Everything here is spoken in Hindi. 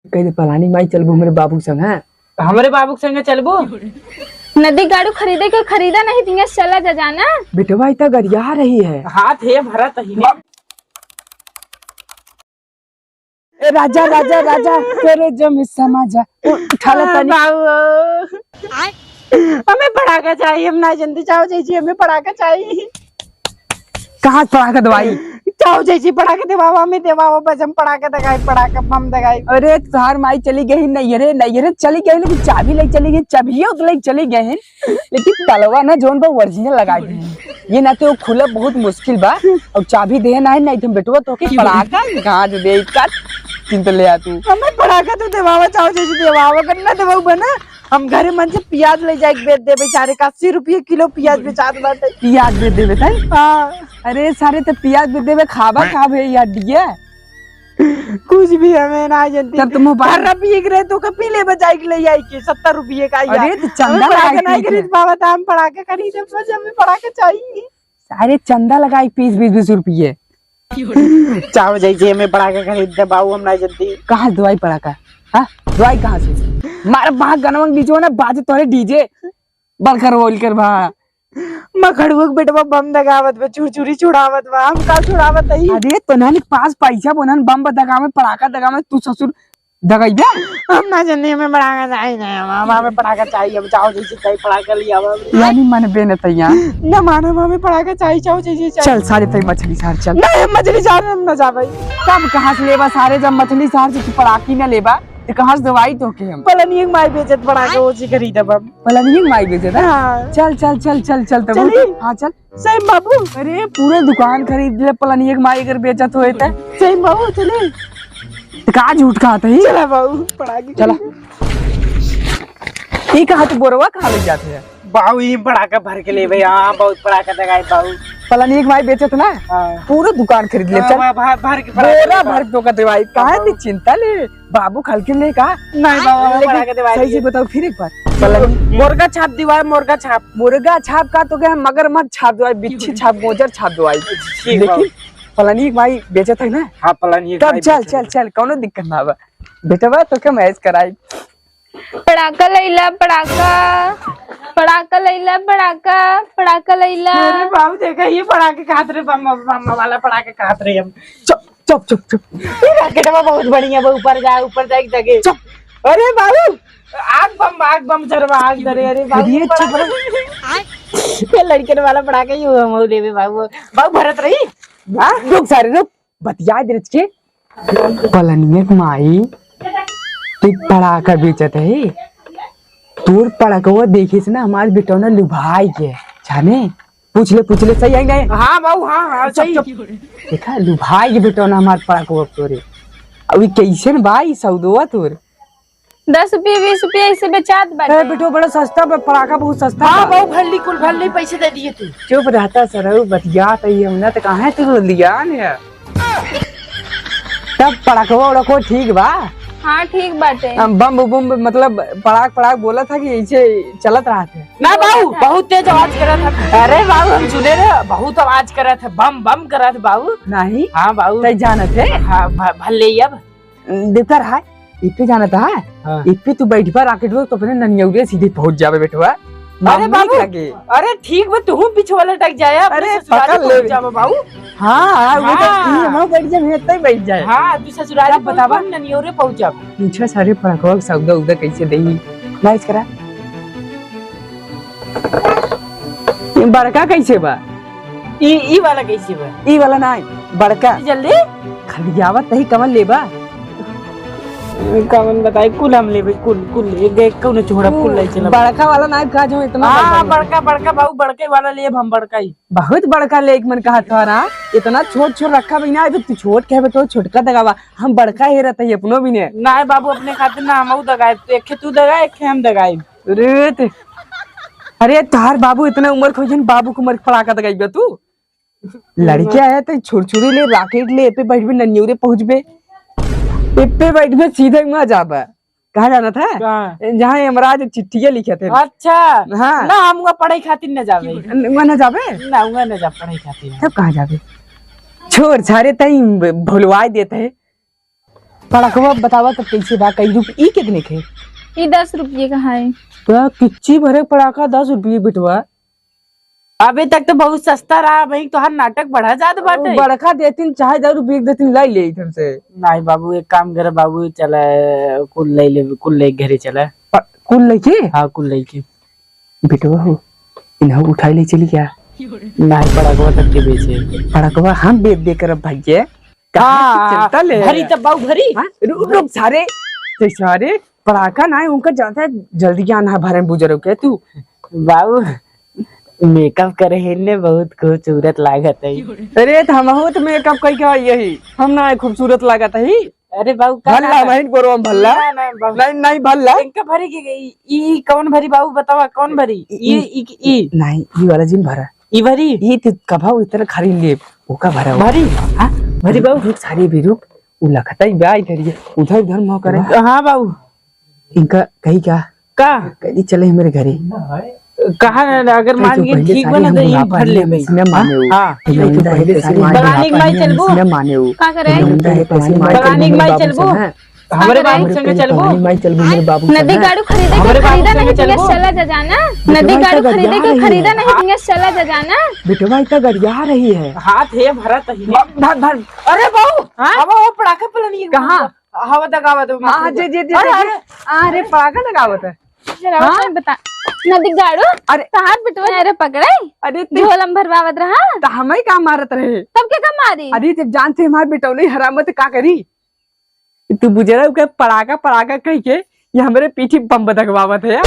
कहीं पलानी माई चलबू हमारे बाबू संग है। हमारे बाबू के संगे चलबो। नदी गाड़ू खरीदे के खरीदा नहीं तिंगे चला जा जाना। बेटवा इतना गरिया रही है। हाथ है भरत ही राजा राजा राजा तेरे जम समाजा उठा ला तनी। हमें पड़ाका चाहिए, हम ना जल्दी चाहो चाहिए, हमें पड़ाका चाहिए। कहाँ पड़ाका दवाई चाहो चाहिए पड़ाके देवावा में देवावा बस हम पड़ाका दगाई पड़ाका बम दगाई। अरे तुहार माई चली गई नैयरे नैयरे चली गई, लेकिन चाबी ले चली गई, चाबी उतले चली गए हैं, लेकिन तलवा ना जोन बा ओरिजिनल लगा दी है। ये ना तो खुला बहुत मुश्किल बा और चाबी दे ना है नहीं तुम बेटवा तो के पड़ाका कहाँ से दे का चिंत ले आ तू। हमें पड़ाका तो देवावा चाहो चाहिए देवावा करना देवाऊ बना। हम घरे मन से प्याज ले जाए बेच दे बेचारे का 80 रुपये किलो प्याज बेचात बाटे। प्याज बेच देवे ताई। हाँ अरे सारे तो प्याज बेच देवे खाबा खाबे यार दिया कुछ भी हमें ना जानती। तब तुम बाहर पी रहे तो कपी ले बजाई के ले आई के 70 रुपये का। अरे तो चंदा लगा नहीं खरीद बाबा तो हम पड़ाका खरीदे बस हमें पड़ाका चाहिए। सारे चंदा लगा 20-20 रुपये चाहो जाइए हमें पड़ाका खरीद दे बाबू हम ना जानती। कहाँ दवाई पड़ाका हाँ दवाई कहाँ से मारा वहाँ गनवंग बीच में ना बाजे तोरे डीजे बलकर बोलकर भा मखड़ुक बेटवा बम दगावत बे चुरचुरी छुड़ावत बा हम का छुड़ावत है। अरे तो नानी पास पैसा बोनन बम दगा में पड़ाका दगा में तू ससुर दगाई बे हम ना जाने हमें पड़ाका चाहिए ना हमें पड़ाका चाहिए। हम चाहो जैसे कई पड़ाका लिया यानी मन बेन तैया न मानो हमें पड़ाका चाहिए चाहो जैसे चल सारे तई मछली सार चल नहीं मछली चार हम ना जा भाई। कब कहाँ से लेबा सारे जब मछली सार से पड़ाकी न लेबा तो कहाँ से दवाई तो के हम पलनी माई बेचत पड़ाका वो सी खरीदब हम पलनी माई बेचे था। हाँ। चल चल चल चल चल तब हाँ चल सही बाबू। अरे पूरे दुकान खरीद ले पलनी माई अगर बेचत होए त सही बाबू चले का झूठ कहत है। चला बाबू पड़ाके चला ई कहा तो बोरवा कहाँ ले जाते हैं बाबू ये पड़ाका भर के ले भाई। हाँ बहुत पड़ाका दगाई बाबू पलानी माई बेचत ना पूरा दुकान खरीद ले चल भर के बोरा भर तो का दवाई कहा ती चिंता ले बाबू खल के ले का नहीं बाबू पड़ाका दवाई सही से बताओ फिर एक बार पलानी मुर्गा छाप दीवार मुर्गा छाप का तो क्या मगरमच्छ छाप दवाई बिच्छी छाप गोजर छाप दवाई लेकिन पलानी माई बेचत है ना। हाँ पलानी तब चल चल चल कौनो दिक्कत ना बा बेटवा तो क्या मैच कराई पड़ाका लैला पड़ाका पड़ाका लैला पड़ाका पड़ाका लैला। अरे बाबू देखा ये पड़ाके खात रहे बम वाला पड़ाके खात रहे हम। चुप चुप चुप चुप राकेटवा बहुत बढ़िया बा ऊपर जाए जगह। चुप अरे बाबू आग बम चरवा आग धरे। अरे बाबू ये चुप ये लड़के वाला पड़ाका ही हुआ हम लेवे बाबू बाबू भरत रही। हाँ लोग सारे लोग बतिया दे के पलानी माई तू पड़ाका बेचत है तोर पड़ाका देखे से ना हमारे बेटौना लुभाई के जाने पूछ ले सही है नहीं। हाँ बाबू हाँ सही देखा लुभाई के बेटौना हमारे पड़ाका तोरे अभी कैसे भाई सौदवा तोर 10 रुपये 20 रुपये ऐसे बेचात बाटे। बेटो बड़ा सस्ता पड़ाका बहुत सस्ता। हाँ बाबू भल्ली पैसे दे दिए तू। चुप रहता सर बतिया हमने तो कहा तू लिया ने तब पड़ाका ठीक बा। हाँ ठीक बाटे। बम बम मतलब पड़ाक बोला था कि ऐसे चलत रहा थे ना बाबू बहुत तेज आवाज कर रहा था। अरे बाबू हम सुने रहे बहुत आवाज कर रहा था बम बम कर रहा था बाबू। नहीं हाँ बाबू तय जाना थे। हाँ भले अब देता रहा इतने जाना था। हाँ। इतने तू बैठ पर राकेट तो अपने ननियौरे सीधे पहुंच जावे बेटवा। अरे बाबू अरे ठीक बा तू पीछे वाला टक जाया। अरे पकड़ ले जावा बाबू। हाँ वो तो हम बैठ जाए मैं तय बैठ जाए। हाँ तू ससुराल बतावा ननियौरे पहुंच जा। पूछा सारे पड़ाका सौदा उदा कैसे देही नाइस करा बड़का कैसे बा ई वाला कैसे बा ई वाला नहीं बड़का जल्दी खलियावत तही कमल लेबा कमन बताई कुल हम लेबे कुल एक कौन छोड़ा कुल ले चला। बड़का वाला ना का जो इतना हां बड़का बाबू बड़के वाला लेब हम बड़का ही बहुत बड़का लेक मन कहा था ना इतना छोट रखा भी ना तू छोट कहबे तो छोटका दगावा हम बड़का ही रहता है अपनो भी ने ना बाबू अपने खातिर ना हम दगाए एक तू दगाए एक हम दगाए। अरे तार बाबू इतना उम्र खोजन बाबू को उम्र पड़ाका दगाइबे तू लड़किया है तो छुरछुरी ले राकेट ले पे बैठबे ननियौरे पहुंचबे पे बैठबे सीधे वहां जाबे। कहाँ जाना था जहाँ यमराज चिट्ठियां लिखे थे। अच्छा हाँ ना हम पढ़ाई खातिर न जावे वहाँ न जाबे ना न जा पढ़ाई खातिर तब कहाँ जाबे छोड़ सारे तई भुलवा देते है पड़कवा बतावा तब कैसे बा, कई रुपये ई कितने के? ये 10 रुपये का है। तो किच्ची भरे पड़ाका 10 रुपये बिटवा। अभी तक तो बहुत सस्ता रहा भाई, तो हर नाटक बढ़ा जात बाटे। बड़का देतीन चाहे 10 रुपये देतीन लाई ले तुमसे। नहीं बाबू, एक काम करे बाबू, चला कुल ले घरे चला। कुल लेके? हाँ कुल ले के बिटवा हो इन्हें उठाई ले चली क्या? नहीं पड़कवा तक के बेचे। पड़कवा हम बेच दे कर भैया चलता ले भरी तब बाबू भरी। रुक सारे सारे पड़ाका ना है उनका जाता है जल्दी आना भरे बुजुर्ग के तू। बाबू मेकअप करे ने बहुत खूबसूरत लागत है। अरे हम तो मेकअप कई का यही हम ना खूबसूरत लागत है। अरे बाबू भल्ला वहीं करो हम भल्ला नहीं नहीं भल्ला इनका भरी की ई कौन भरी बाबू बतावा कौन भरी? ई नहीं ये वाला जिन भरा ई भरी ये तो कभा इतना खरीद ले ओका भरा भरी। हाँ भरी बाबू रुक सारी भी रुक उ लखता ही ब्याह इधर ये उधर उधर मोह करे। हाँ बाबू इनका कहीं क्या का कहीं चले मेरे घरे कहा अगर मान के ठीक बना तो ये भर ले भाई। हाँ बगानी माई चलबो का करे? बगानी माई चलबो हमारे बाबू संगे चलबो। माई चलबो मेरे बाबू नदी गाड़ू खरीदे के खरीदा नहीं तिंगे चला जा जाना। नदी गाड़ू खरीदे के खरीदा नहीं तिंगे चला जा जाना। बिटवा इतना गरिया रही है। हाथ है भरा तही भर भर अरे बाबू अब वो पटाखा पलनी कहाँ? हवा दगावत हाँ जी जी जी अरे पटाखा लगावत है। हाँ बता नदी गाड़ू अरे हाथ बिटवा अरे पकड़े अरे झोलम भरवावत रहा तो हमें काम मारत रहे तब क्या कम मारी? अरे जब जानते हमारे बेटौनी हरामत का करी तू बुझरा के पड़ाका पड़ाका कह के ये हमारे पीछे बम दगवावत है।